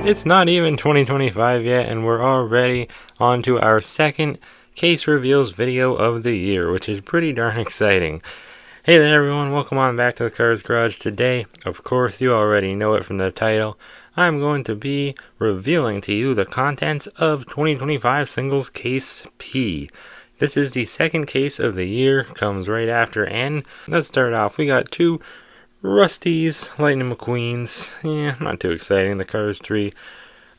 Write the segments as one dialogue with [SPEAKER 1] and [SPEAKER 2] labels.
[SPEAKER 1] It's not even 2025 yet, and we're already on to our second case reveals video of the year, which is pretty darn exciting. Hey there everyone, welcome on back to the Cars Garage. Today, of course, you already know it from the title, I'm going to be revealing to you the contents of 2025 Singles Case P. This is the second case of the year, comes right after N. Let's start off. We got two Rusty's Lightning McQueens. Yeah, not too exciting. The Cars 3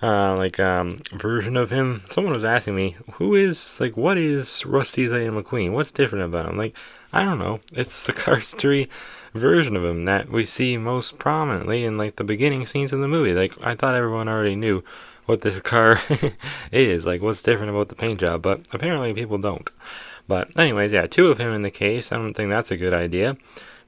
[SPEAKER 1] version of him. Someone was asking me, what is Rusty's Lightning McQueen? What's different about him? I don't know. It's the Cars 3 version of him that we see most prominently in the beginning scenes of the movie. I thought everyone already knew what this car is, what's different about the paint job, but apparently people don't. But anyways, yeah, two of him in the case. I don't think that's a good idea.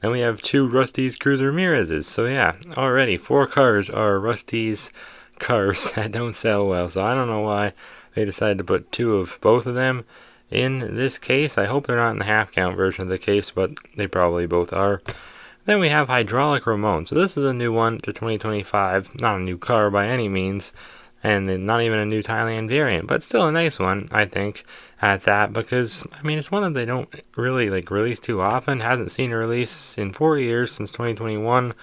[SPEAKER 1] Then we have two Rusty's Cruz Ramirez's. So yeah, already 4 cars are Rusty's cars that don't sell well. So I don't know why they decided to put 2 of both of them in this case. I hope they're not in the half count version of the case, but they probably both are. Then we have Hydraulic Ramon. So this is a new one to 2025. Not a new car by any means, and not even a new Thailand variant, but still a nice one, I think, at that, because, it's one that they don't really, release too often. Hasn't seen a release in 4 years, since 2021,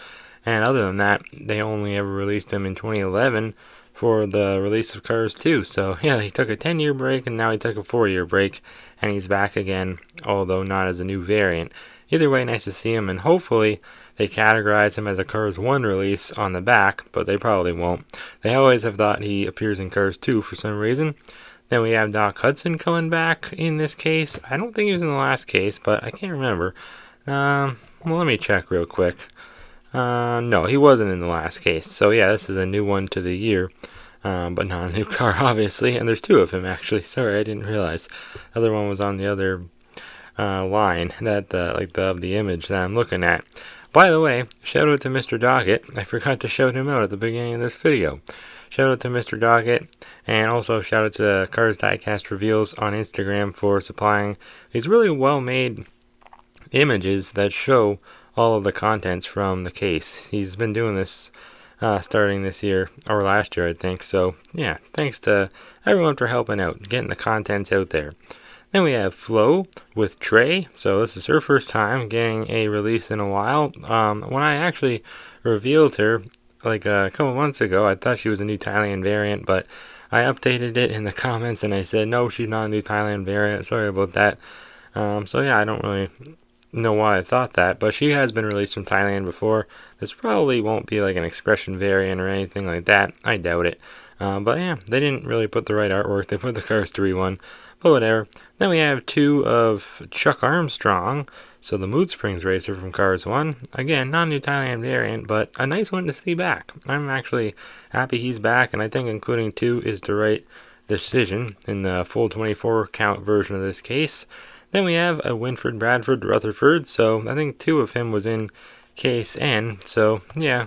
[SPEAKER 1] and other than that, they only ever released him in 2011 for the release of Cars 2, so, yeah, he took a 10-year break, and now he took a 4-year break, and he's back again, although not as a new variant. Either way, nice to see him, and hopefully they categorize him as a Cars 1 release on the back, but they probably won't. They always have thought he appears in Cars 2 for some reason. Then we have Doc Hudson coming back in this case. I don't think he was in the last case, but I can't remember. Well, let me check real quick. No, he wasn't in the last case. So yeah, this is a new one to the year, but not a new car, obviously. And there's 2 of him, actually. Sorry, I didn't realize. The other one was on the other line that of the image that I'm looking at. By the way, shout out to Mr. Doggett. I forgot to shout him out at the beginning of this video. Shout out to Mr. Doggett, and also shout out to Cars Diecast Reveals on Instagram for supplying these really well-made images that show all of the contents from the case. He's been doing this starting this year, or last year, I think. So, yeah, thanks to everyone for helping out, getting the contents out there. Then we have Flo with Trey. So this is her first time getting a release in a while. When I actually revealed her a couple months ago, I thought she was a new Thailand variant, but I updated it in the comments and I said, no, she's not a new Thailand variant. Sorry about that. So yeah, I don't really know why I thought that, but she has been released from Thailand before. This probably won't be an expression variant or anything like that. I doubt it. But yeah, they didn't really put the right artwork. They put the Cars 3 one. But whatever. Then we have 2 of Chuck Armstrong. So the Mood Springs racer from Cars 1. Again, not a new Thailand variant, but a nice one to see back. I'm actually happy he's back, and I think including 2 is the right decision in the full 24 count version of this case. Then we have a Winfred Bradford Rutherford. So I think 2 of him was in case N. So yeah,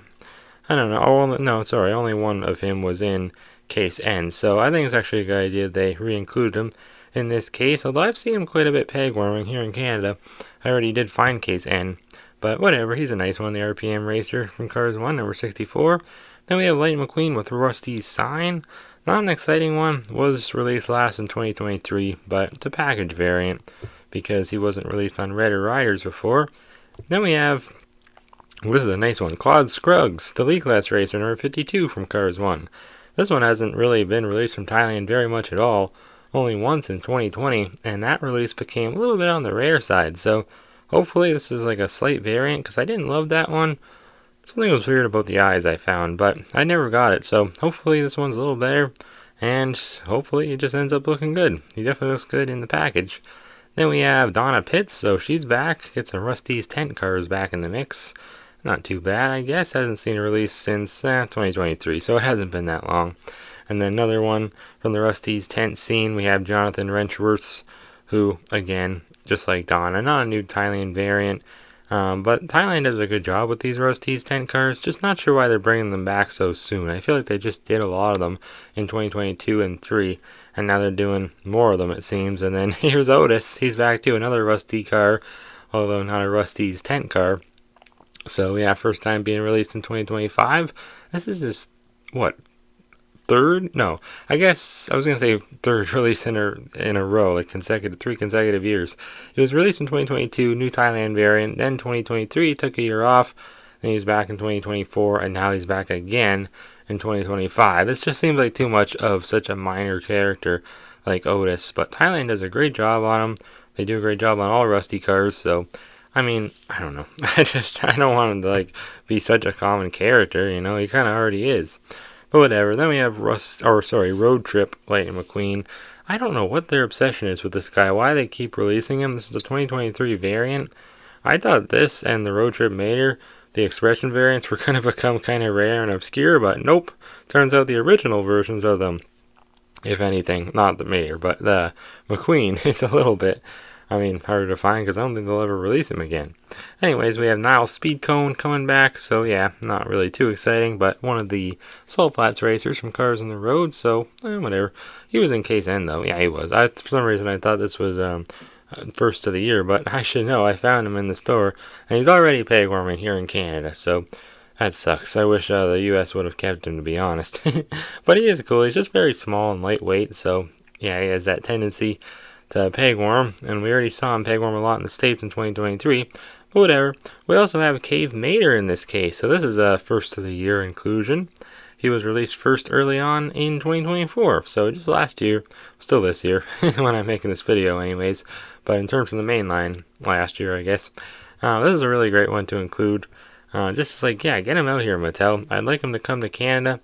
[SPEAKER 1] I don't know. Only 1 of him was in case N. So I think it's actually a good idea they re-included him in this case, although I've seen him quite a bit peg warming here in Canada. I already did find case N, but whatever, he's a nice one, the RPM racer from Cars 1, number 64. Then we have Lightning McQueen with Rusty's Sign. Not an exciting one, was released last in 2023, but it's a package variant because he wasn't released on Red or Riders before. Then we have, this is a nice one, Claude Scruggs, the Leakless racer, number 52 from Cars 1. This one hasn't really been released from Thailand very much at all. Only once in 2020, and that release became a little bit on the rare side, so hopefully this is a slight variant, because I didn't love that one. Something was weird about the eyes I found, but I never got it, so hopefully this one's a little better, and hopefully it just ends up looking good. He definitely looks good in the package. Then we have Donna Pitts, so she's back, gets some Rusty's Tent cars back in the mix. Not too bad, I guess. Hasn't seen a release since 2023, so it hasn't been that long. And then another one from the Rusty's Tent scene, we have Jonathan Wrenchworth, who, again, just like Donna, not a new Thailand variant, but Thailand does a good job with these Rusty's Tent cars. Just not sure why they're bringing them back so soon. I feel like they just did a lot of them in 2022 and 3, and now they're doing more of them, it seems. And then here's Otis. He's back to another Rusty car, although not a Rusty's Tent car. So yeah, first time being released in 2025. This is just, third? No, I guess I was gonna say third release in a row, like consecutive 3 consecutive years. It was released in 2022, new Thailand variant. Then 2023 took a year off. Then he's back in 2024, and now he's back again in 2025. This just seems like too much of such a minor character like Otis. But Thailand does a great job on him. They do a great job on all Rusty cars. So, I mean, I don't know. I don't want him to like be such a common character. You know, he kind of already is. But whatever. Then we have Road Trip Lightning McQueen. I don't know what their obsession is with this guy. Why they keep releasing him. This is the 2023 variant. I thought this and the Road Trip Mater, the expression variants, were going to become kind of rare and obscure, but nope. Turns out the original versions of them, if anything, not the Mater, but the McQueen, is a little bit, harder to find because I don't think they'll ever release him again. Anyways, we have Niles Speed Cone coming back, so yeah, not really too exciting, but one of the Salt Flats racers from Cars on the Road, so whatever. He was in Case N though, yeah, he was. For some reason I thought this was first of the year, but I should know. I found him in the store, and he's already peg warming here in Canada, so that sucks. I wish the U.S. would have kept him, to be honest. But he is cool. He's just very small and lightweight, so yeah, he has that tendency to peg warm, and we already saw him peg warm a lot in the States in 2023, but whatever. We also have Cave Mater in this case, so this is a first of the year inclusion. He was released first early on in 2024, so just last year, still this year, when I'm making this video anyways, but in terms of the main line, last year I guess. This is a really great one to include. Just like, yeah, get him out here, Mattel. I'd like him to come to Canada.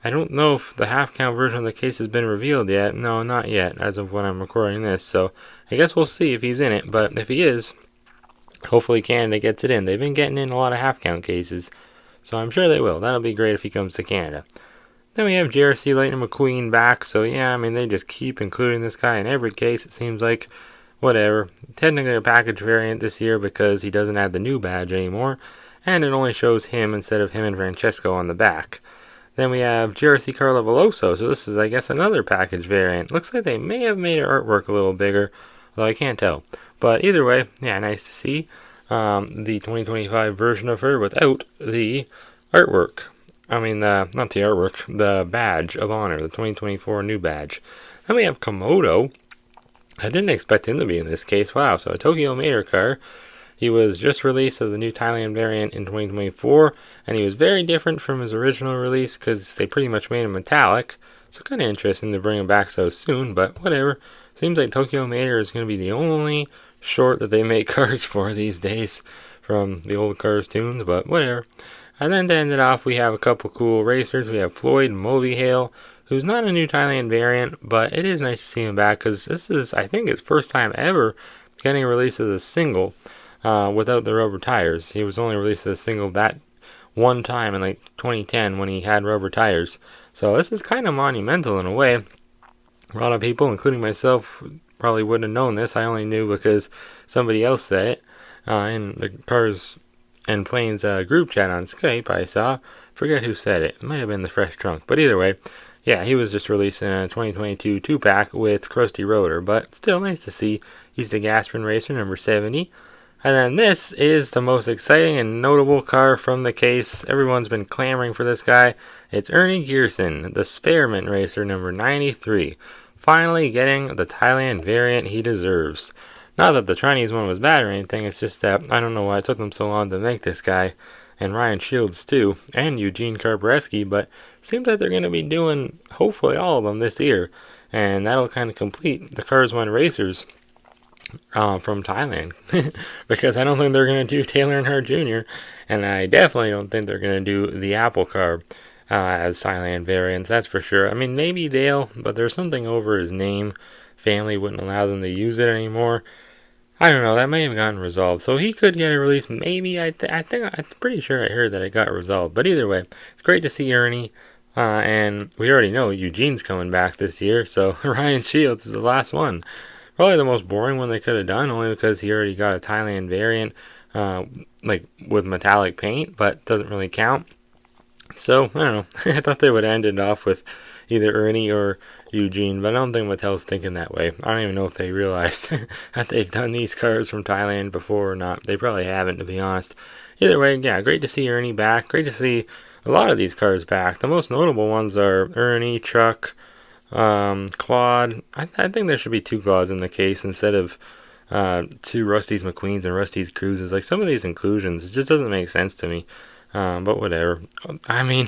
[SPEAKER 1] I don't know if the half-count version of the case has been revealed yet. No, not yet, as of when I'm recording this, so I guess we'll see if he's in it, but if he is, hopefully Canada gets it in. They've been getting in a lot of half-count cases, so I'm sure they will. That'll be great if he comes to Canada. Then we have JRC Lightning McQueen back, so yeah, they just keep including this guy in every case, it seems like. Whatever. Technically a package variant this year because he doesn't have the new badge anymore, and it only shows him instead of him and Francesco on the back. Then we have JRC Carlo Veloso, so this is, I guess, another package variant. Looks like they may have made her artwork a little bigger, though I can't tell. But either way, yeah, nice to see the 2025 version of her without the artwork. Not the artwork, the badge of honor, the 2024 new badge. Then we have Komodo. I didn't expect him to be in this case. Wow, so a Tokyo Mater car. He was just released of the new Thailand variant in 2024, and he was very different from his original release because they pretty much made him metallic. So kind of interesting to bring him back so soon, but whatever. Seems like Tokyo Mater is going to be the only short that they make cars for these days from the old Cars tunes, but whatever. And then to end it off, we have a couple cool racers. We have Floyd Movihale, who's not a new Thailand variant, but it is nice to see him back because this is, I think, his first time ever getting a release as a single without the rubber tires. He was only released as a single that one time in like 2010 when he had rubber tires. So this is kind of monumental in a way. A lot of people, including myself, probably wouldn't have known this. I only knew because somebody else said it in the Cars and Planes group chat on Skype. I saw, forget who said it. It might have been the Fresh Trunk, but either way, yeah, he was just releasing a 2022 2-pack with Krusty Rotor, but still nice to see. He's the Gasprin Racer number 70. And then this is the most exciting and notable car from the case. Everyone's been clamoring for this guy. It's Ernie Gearson, the Spearmint Racer number 93. Finally getting the Thailand variant he deserves. Not that the Chinese one was bad or anything, it's just that I don't know why it took them so long to make this guy. And Ryan Shields too, and Eugene Karpareski, but seems like they're going to be doing hopefully all of them this year. And that'll kind of complete the Cars 1 Racers from Thailand. Because I don't think they're going to do Taylor Earnhardt Jr., and I definitely don't think they're going to do the Apple car as Thailand variants, that's for sure. Maybe they'll, but there's something over his name. Family wouldn't allow them to use it anymore. I don't know, that may have gotten resolved. So he could get a release, maybe. I'm pretty sure I heard that it got resolved. But either way, it's great to see Ernie. And we already know Eugene's coming back this year. So Ryan Shields is the last one. Probably the most boring one they could have done, only because he already got a Thailand variant, with metallic paint, but doesn't really count. So, I don't know. I thought they would end it off with either Ernie or Eugene, but I don't think Mattel's thinking that way. I don't even know if they realized that they've done these cars from Thailand before or not. They probably haven't, to be honest. Either way, yeah, great to see Ernie back. Great to see a lot of these cars back. The most notable ones are Ernie, Chuck, Claude. I think there should be 2 Claudes in the case instead of 2 Rusty's McQueens and Rusty's Cruises. Like, some of these inclusions, it just doesn't make sense to me. But whatever. I mean,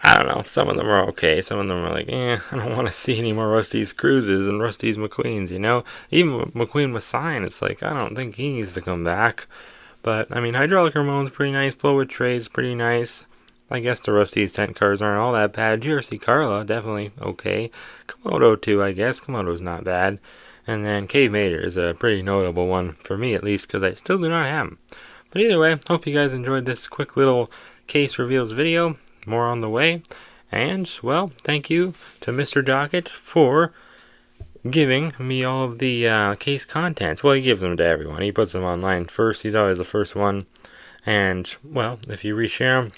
[SPEAKER 1] I don't know. Some of them are okay. Some of them are like, I don't want to see any more Rusty's Cruises and Rusty's McQueens, you know? Even McQueen with sign, it's like, I don't think he needs to come back. But, I mean, Hydraulic Ramon's pretty nice. Flow with Trey's pretty nice. I guess the Rusty's tent cars aren't all that bad. GRC Carla, definitely okay. Komodo, too, I guess. Komodo's not bad. And then Cave Mater is a pretty notable one, for me at least, because I still do not have him. But either way, hope you guys enjoyed this quick little case reveals video. More on the way. And, well, thank you to Mr. Docket for giving me all of the case contents. Well, he gives them to everyone. He puts them online first. He's always the first one. And, well, if you reshare them,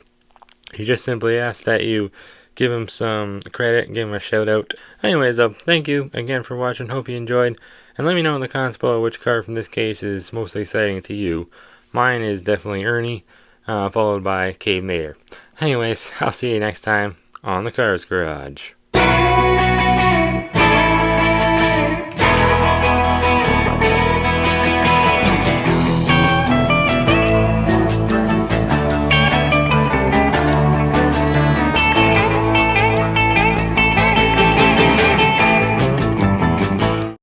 [SPEAKER 1] he just simply asks that you give him some credit and give him a shout out. Anyways, thank you again for watching. Hope you enjoyed. And let me know in the comments below which car from this case is most exciting to you. Mine is definitely Ernie, followed by Cave Mater. Anyways, I'll see you next time on the Cars Garage.